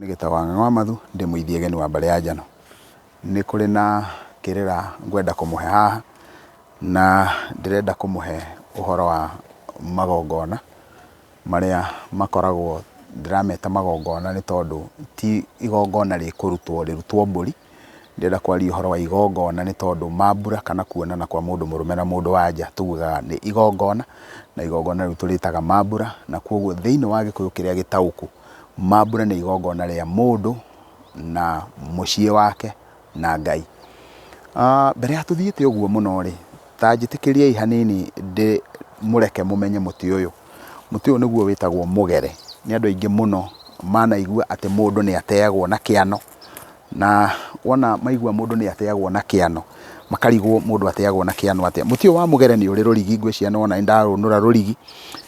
Nĩgĩtagwo Ng'ang'a wa Mathu, ndĩ mũithiageni wa Mbare ya Njano. Nĩ kũrĩ na kĩrĩra ngwenda kũmũhe haha, na ndĩrenda kũmũhe ũhoro wa magongona marĩa makoragwo, ndĩrameta magongona nĩ tondũ ti igongona rĩrutwo mbũri. Ndĩrenda kwaria ũhoro wa igongona nĩ tondũ mambura kana kuonana kwa mũndũ mũrũme na mũndũ wa nja tugaga nĩ igongona, na igongona rĩu tũrĩtaga mambura, na koguo thĩinĩ wa Gĩkũyũ kĩrĩa gĩtaũku, mambura nĩ igongona rĩa mũndũ na mũciĩ wake na Ngai. Mbere ya tũthiĩte ũguo mũno rĩ, ta njĩtĩkĩriai hanini mũreke mũmenye mũtĩ ũyũ. Mũtĩ ũyũ nĩguo wĩtagwo mũgere. Nĩ andũ aingĩ mũno manaigua atĩ mũndũ nĩ ateagwo na kĩano, na wona maigua mũndũ nĩ ateagwo na kĩano makarigwo mũndũ ateagwo na kĩano atĩa. Mũtĩ ũyũ wa mũgere nĩ ũrĩ rũrigi, ngwĩciria nĩ wona nĩ ndarũnũra rũrigi,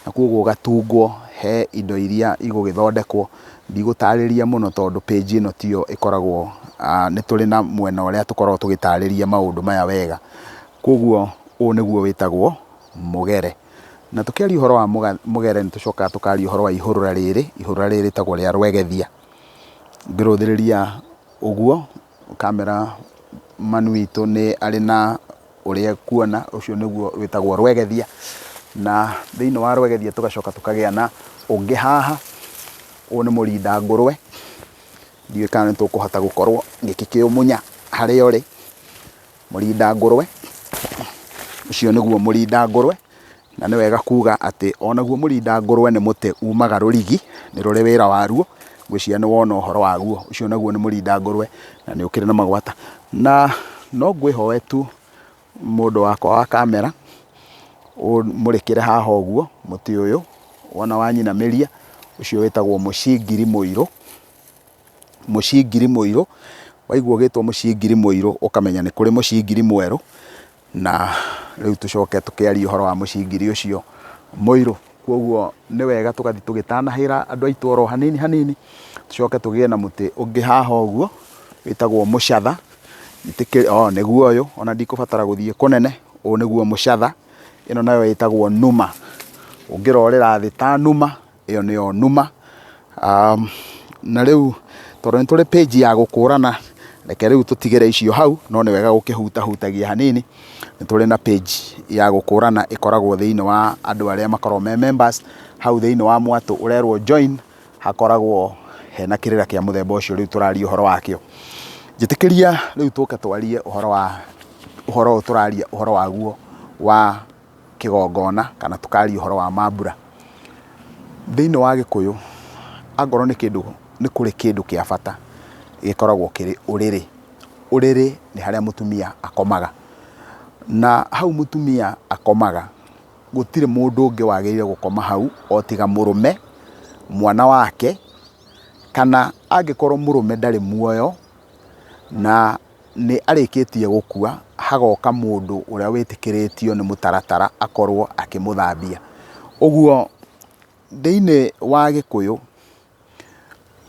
na koguo ũgatungwo he indo iria igũgĩthondekwo. Ndigũtarĩria mũno tondũ page ĩno tiyo ĩkoragwo, nĩ tũrĩ na mwena ũrĩa tũkoragwo tũgĩtarĩria maũndũ maya wega. Koguo ũũ nĩguo wĩtagwo mũgere. Na tũkĩaria ũhoro wa mũgere nĩ tũcokaga tũkaria ũhoro wa ihũrũra rĩrĩ. Ihũrũra rĩrĩ rĩtagwo rĩa rwegethia. Ngĩrũthĩrĩria ũguo, kamera manu witũ nĩ arĩ na ũrĩa kuona, ũcio nĩguo wĩtagwo rwegethia. Na thĩinĩ wa rwegethia tũgacoka tũkagĩa na ũngĩ haha, ũyũ nĩ mũrinda ngũrwe. Ndiũĩ kana nĩ tũkũhota gũkorwo ngĩkĩũmunya harĩa ũrĩ. Mũrinda ngũrwe, ũcio nĩguo mũrinda ngũrwe, na nĩ wega kuga atĩ onaguo mũrinda ngũrwe nĩ mũtĩ umaga rũrigi, nĩ rũrĩ wĩra waruo. Ngwĩciria nĩ wona ũhoro waguo. Ũcio naguo nĩ mũrinda ngũrwe na nĩ ũkĩrĩ na magwata. Na no ngwĩhoe tu mũndũ wakwa wa kamera mũrĩkĩre haha ũguo mũtĩ ũyũ, wona wanyinamĩria, ũcio wĩtagwo mũcingiri mũirũ. Mũcingiri mũirũ, waigua ũgĩtwo mũcingiri mũirũ ũkamenya nĩ kũrĩ mũcingiri mwerũ. Na rĩu tũcoke tũkĩaria ũhoro wa mũcingiri ũcio mũirũ. Koguo nĩ wega tũgathiĩ tũgĩtanahĩra andũ aitũ oro hanini hanini. Tũcoke tũgĩe na mũtĩ ũngĩ haha ũguo wĩtagwo mũcatha. Nĩguo ũyũ, ona ndikũbatara gũthiĩ kũnene. Ũyũ nĩguo mũcatha. Ĩno nayo ĩtagwo numa. Ũngĩrorĩra thĩ ta numa, ĩyo nĩyo numa. Na rĩu tondũ nĩ tũrĩ page ya gũkũrana, reke rĩu tũtigĩre icio hau, no nĩ wega gũkĩhutahutagia hanini. Nĩ tũrĩ na page ya gũkũrana ĩkoragwo thĩinĩ wa andũ arĩa makoragwo me members. Hau thĩinĩ wa mwatũ ũrerwo join, hakoragwo hena kĩrĩra kĩa mũthemba ũcio rĩu tũraria ũhoro wakĩo. Njĩtĩkĩria rĩu tũke twarie ũhoro tũraria ũhoro waguo wa kĩgongona, kana tũkaria ũhoro wa mambura. Thĩinĩ wa Gĩkũyũ, angorwo nĩ kũrĩ kĩndũ kĩa bata gĩkoragwo kĩrĩ ũrĩrĩ. Ũrĩrĩ nĩ harĩa mũtumia akomaga, na hau mũtumia akomaga gũtirĩ mũndũ ũngĩ wagĩrĩire gũkoma hau o tiga mũrũme, mwana wake, kana angĩkorwo mũrũme ndarĩ muoyo na nĩ arĩkĩtie gũkua, hagoka mũndũ ũrĩa wĩtĩkĩrĩtio nĩ mũtaratara akorwo akĩmũthambia. Ũguo thĩinĩ wa Gĩkũyũ,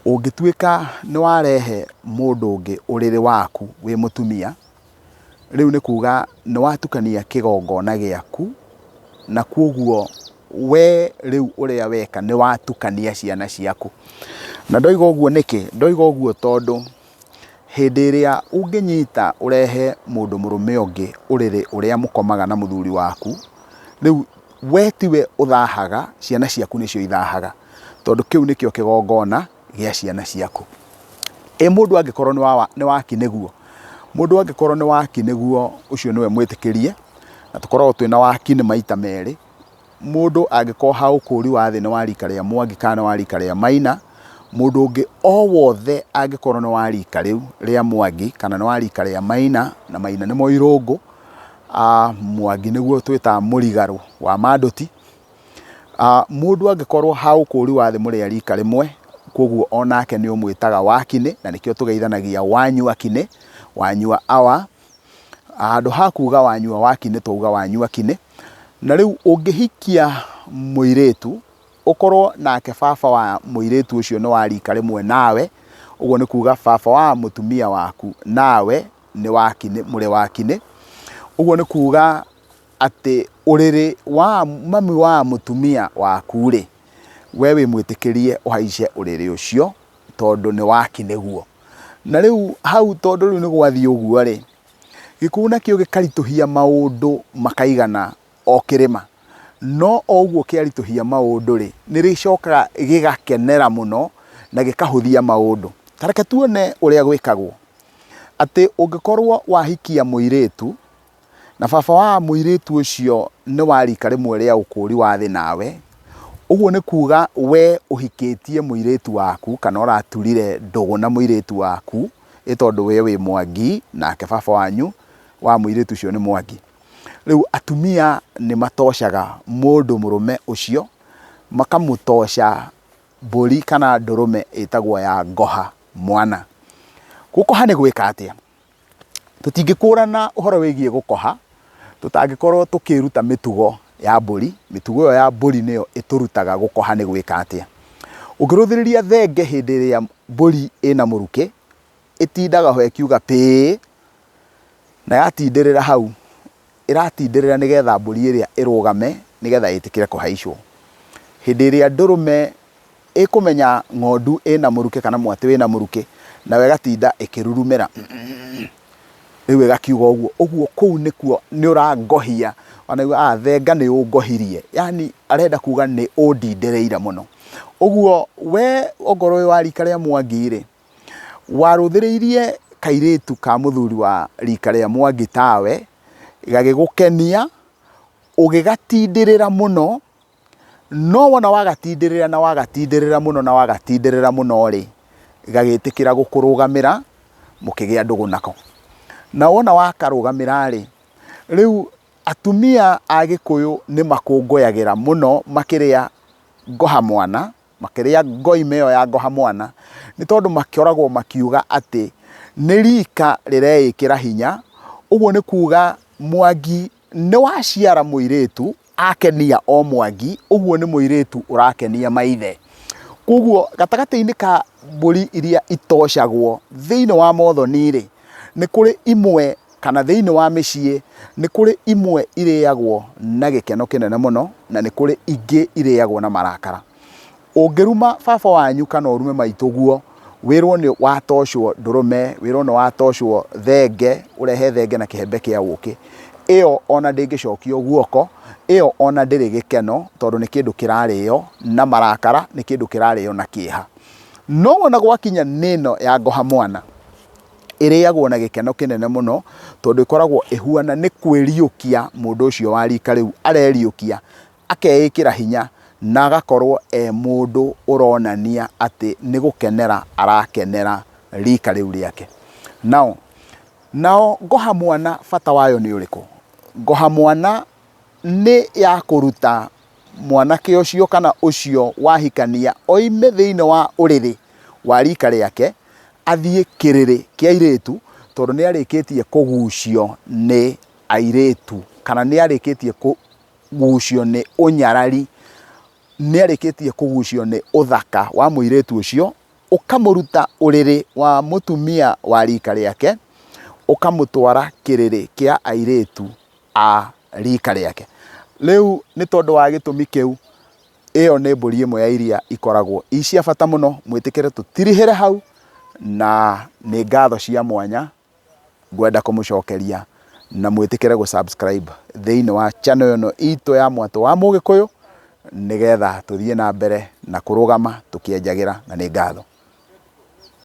ũngĩtuĩka nĩ warehe mũndũ ũngĩ ũrĩrĩ waku wĩ mũtumia, rĩu nĩ kuga nĩ watukania kĩgongona gĩaku, na koguo we rĩu ũrĩa weka nĩ watukania ciana ciaku. Na ndoiga ũguo nĩkĩ? Ndoiga ũguo tondũ hĩndĩ ĩrĩa ũngĩnyita ũrehe mũndũ mũrũme ũngĩ ũrĩrĩ ũrĩa mũkomaga na mũthuri waku, rĩu we tiwe ũthahaga, ciana ciaku nĩcio ithahaga, tondũ kĩu nĩkĩo kĩgongona gĩa ciana ciaku. Mũndũ angĩkorwo nĩ waki nĩguo, mũndũ angĩkorwo nĩ waki nĩguo, ũcio nĩwe mwĩtĩkĩrie, na tũkoragwo twĩna waki nĩ maita merĩ. Mũndũ angĩkorwo ha ũkũri wa thĩ nĩ wa rika rĩa Mwangi kana nĩ wa rika rĩa Maina, mũndũ ũngĩ o wothe angĩkorwo nĩ wa rika rĩu rĩa Mwangi kana nĩ wa rika rĩa Maina, na Maina nĩmo Irũngũ, Mwangi nĩguo twĩtaga mũrigarũ wa Mandũti. Mũndũ angĩkorwo ha ũkũri wa thĩ mũrĩ a rika rĩmwe, koguo onake nĩ ũmwĩtaga wakinĩ, na nĩkĩo tũgeithanagia wanyuakinĩ, wanyua awa. Handũ ha kuga wanyua wakinĩ twauga wanyuakinĩ. Na rĩu ũngĩhikia mũirĩtu, ũkorwo nake baba wa mũirĩtu ũcio nĩ wa rika rĩmwe nawe, ũguo nĩ kuga baba wa mũtumia waku nawe nĩ wakinĩ, mũrĩ wakinĩ. Ũguo nĩ kuga atĩ ũrĩrĩ wa mami wa mũtumia waku rĩ, we wĩ mwĩtĩkĩrie ũhaice ũrĩrĩ ũcio tondu ni waki niguo. Na riu hau tondu riu ni gwathie uguo ri, gikuo nakio gikarituhia maundu makaigana o kirima. No o uguo kiarituhia maundu ri, ni ricokaga gigakenera muno na gikahuthia maundu. Tareke tuone uria gwikagwo. Ati ungikorwo wahikia muiritu na baba wa muiritu ucio ni warika rimwe ria ukuri wathi nawe, uguo ni kuga we uhikitie muiritu waku kana uraturire ndugu na muiritu waku itondu we wi Mwangi nake baba wanyu wa muiritu ucio ni Mwangi. Riu atumia ni matoshaga mundu murume ucio, makamutosha mburi kana ndurume itagwo ya ngoha mwana. Gukoha ni gwika atia? Tutingikurana uhoro wigie gukoha tutangikorwo tukiruta mitugo ya mburi. Mitugo yo ya mburi niyo iturutaga gukoha ni gwika atia. Ungiruthiriria thenge hindi ria mburi ina muruki, itindaga ho ikiuga pi, na yatindirira hau iratindirira nigetha mburi iria irugame nigetha itikire kuhaicwo. Hindi ria ndurume ikumenya ng'ondu ina muruki kana mwati wina muruki, nawe gatinda ikirurumira riu igakiuga uguo. Uguo kuu nikuo ni urangohia, ona thenga ni ungohirie, yani arenda kuga ni undindireire muno. Uguo we ongorwo wi wa rika ria Mwangi ri, waruthiriirie kairitu ka muthuri wa rika ria Mwangi tawe, gagigukenia ugigatindirira muno, no wona wagatindirira na wagatindirira muno na wagatindirira muno ri, gagitikira gukurugamira mukigia ndugu nako. Na wona wakarugamira ri, riu atumia a Gikuyu ni makungoyagira muno makiria ngoha mwana, makiria ngoime yo ya ngoha mwana, ni tondu makioragwo makiuga ati ni rika rireikira hinya. Uguo ni kuga Mwangi ni waciara muiritu akenia o Mwangi, uguo ni muiritu urakenia maithe. Koguo gatagati-ini ka mburi iria itoshagwo thiini wa Mothoni ri, ni kuri imwe kana thiini wa micii ni kuri imwe iriagwo na gikeno kinene muno, na ni kuri ingi iriagwo na marakara. Ungiruma baba wanyu kana urume maitu guo, wirwo ni watoshwo ndurume, wirwo ni watoshwo thenge, urehe thenge na kihembe kia uki, iyo ona ndingicokio guoko, iyo ona ndiri gikeno tondu ni kindu kirario na marakara, ni kindu kirario na kiha. No wona gwakinya nino ya ngoha mwana, iriagwo na gikeno kinene muno tondu ikoragwo ihuana ni kwiriukia mundu ucio wa rika riu areriukia, akeikira hinya na agakorwo mundu uronania ati ni gukenera arakenera rika riu riake. Nao ngoha mwana bata wayo ni uriku? Ngoha mwana ni ya kuruta mwanake ucio kana ucio wahikania oime thiini wa uriri wa rika riake athie kiriri kia iritu, tondu ni arikitie kugucio ni airitu kana ni arikitie kugucio ni unyarari, ni arikitie kugucio ni uthaka wa muiritu ucio, ukamuruta uriri wa mutumia wa rika riake ukamutwara kiriri kia airitu a rika riake. Riu ni tondu wa gitumi kiu, iyo ni mburi imwe ya iria ikoragwo icia bata muno. Mwitikire tutirihire hau, na ni ngatho cia mwanya ngwenda kumucokeria, na mwitikire gu subscribe thiini wa channel ino itu ya Mwatu wa Mugikuyu, nigetha tuthie na mbere na kurugama tukienjagira, na ni ngatho.